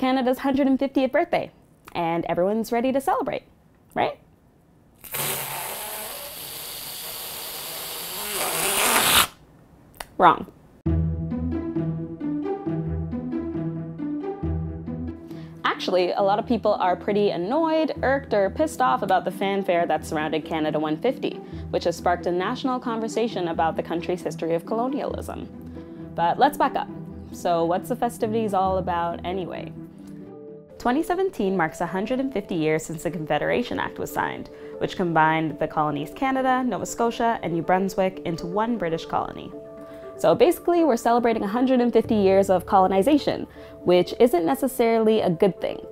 Canada's 150th birthday, and everyone's ready to celebrate, right? Wrong. Actually, a lot of people are pretty annoyed, irked, or pissed off about the fanfare that surrounded Canada 150, which has sparked a national conversation about the country's history of colonialism. But let's back up. So what's the festivities all about anyway? 2017 marks 150 years since the Confederation Act was signed, which combined the colonies Canada, Nova Scotia, and New Brunswick into one British colony. So basically, we're celebrating 150 years of colonization, which isn't necessarily a good thing.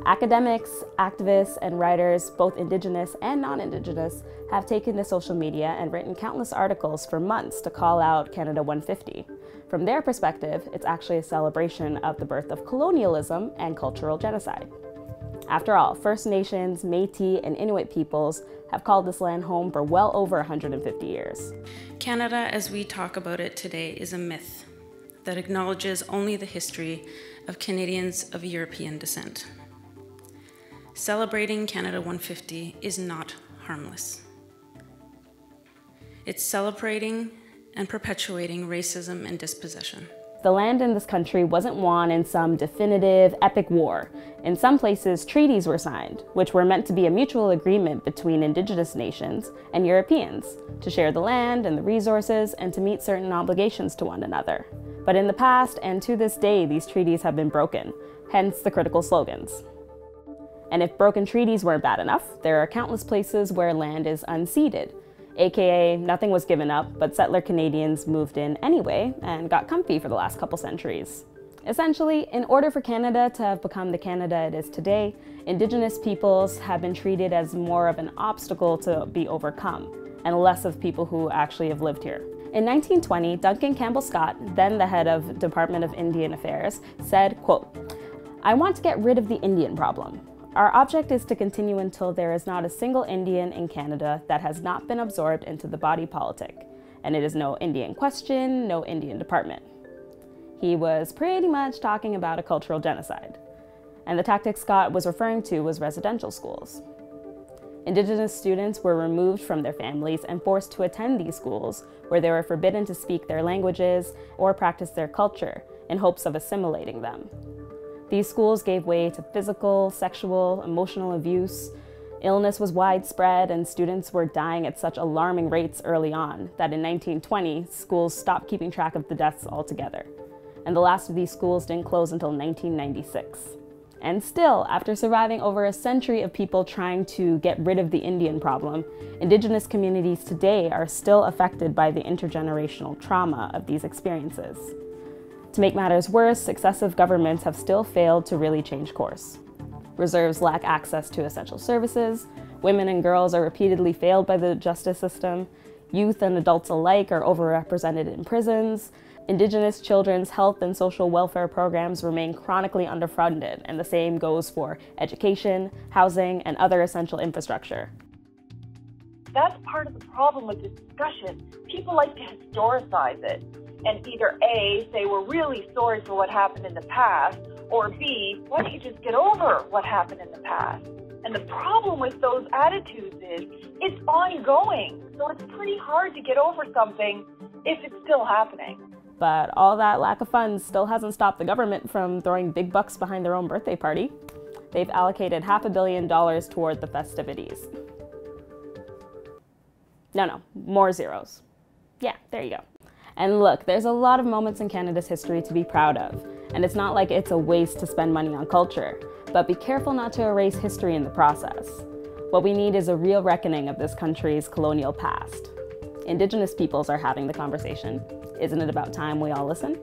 Academics, activists, and writers, both Indigenous and non-Indigenous, have taken to social media and written countless articles for months to call out Canada 150. From their perspective, it's actually a celebration of the birth of colonialism and cultural genocide. After all, First Nations, Métis, and Inuit peoples have called this land home for well over 150 years. Canada, as we talk about it today, is a myth that acknowledges only the history of Canadians of European descent. Celebrating Canada 150 is not harmless. It's celebrating and perpetuating racism and dispossession. The land in this country wasn't won in some definitive, epic war. In some places, treaties were signed, which were meant to be a mutual agreement between Indigenous nations and Europeans to share the land and the resources and to meet certain obligations to one another. But in the past and to this day, these treaties have been broken, hence the critical slogans. And if broken treaties weren't bad enough, there are countless places where land is unceded, aka nothing was given up, but settler Canadians moved in anyway and got comfy for the last couple centuries. Essentially, in order for Canada to have become the Canada it is today, Indigenous peoples have been treated as more of an obstacle to be overcome, and less of people who actually have lived here. In 1920, Duncan Campbell Scott, then the head of Department of Indian Affairs, said, quote, "I want to get rid of the Indian problem. Our object is to continue until there is not a single Indian in Canada that has not been absorbed into the body politic, and it is no Indian question, no Indian department." He was pretty much talking about a cultural genocide, and the tactic Scott was referring to was residential schools. Indigenous students were removed from their families and forced to attend these schools, where they were forbidden to speak their languages or practice their culture in hopes of assimilating them. These schools gave way to physical, sexual, emotional abuse. Illness was widespread, and students were dying at such alarming rates early on that in 1920, schools stopped keeping track of the deaths altogether. And the last of these schools didn't close until 1996. And still, after surviving over a century of people trying to get rid of the Indian problem, Indigenous communities today are still affected by the intergenerational trauma of these experiences. To make matters worse, successive governments have still failed to really change course. Reserves lack access to essential services, women and girls are repeatedly failed by the justice system, youth and adults alike are overrepresented in prisons, Indigenous children's health and social welfare programs remain chronically underfunded, and the same goes for education, housing, and other essential infrastructure. That's part of the problem with this discussion. People like to historicize it and either A, say we're really sorry for what happened in the past, or B, why don't you just get over what happened in the past? And the problem with those attitudes is it's ongoing. So it's pretty hard to get over something if it's still happening. But all that lack of funds still hasn't stopped the government from throwing big bucks behind their own birthday party. They've allocated $500 million toward the festivities. No, more zeros. Yeah, there you go. And look, there's a lot of moments in Canada's history to be proud of, and it's not like it's a waste to spend money on culture, but be careful not to erase history in the process. What we need is a real reckoning of this country's colonial past. Indigenous peoples are having the conversation. Isn't it about time we all listen?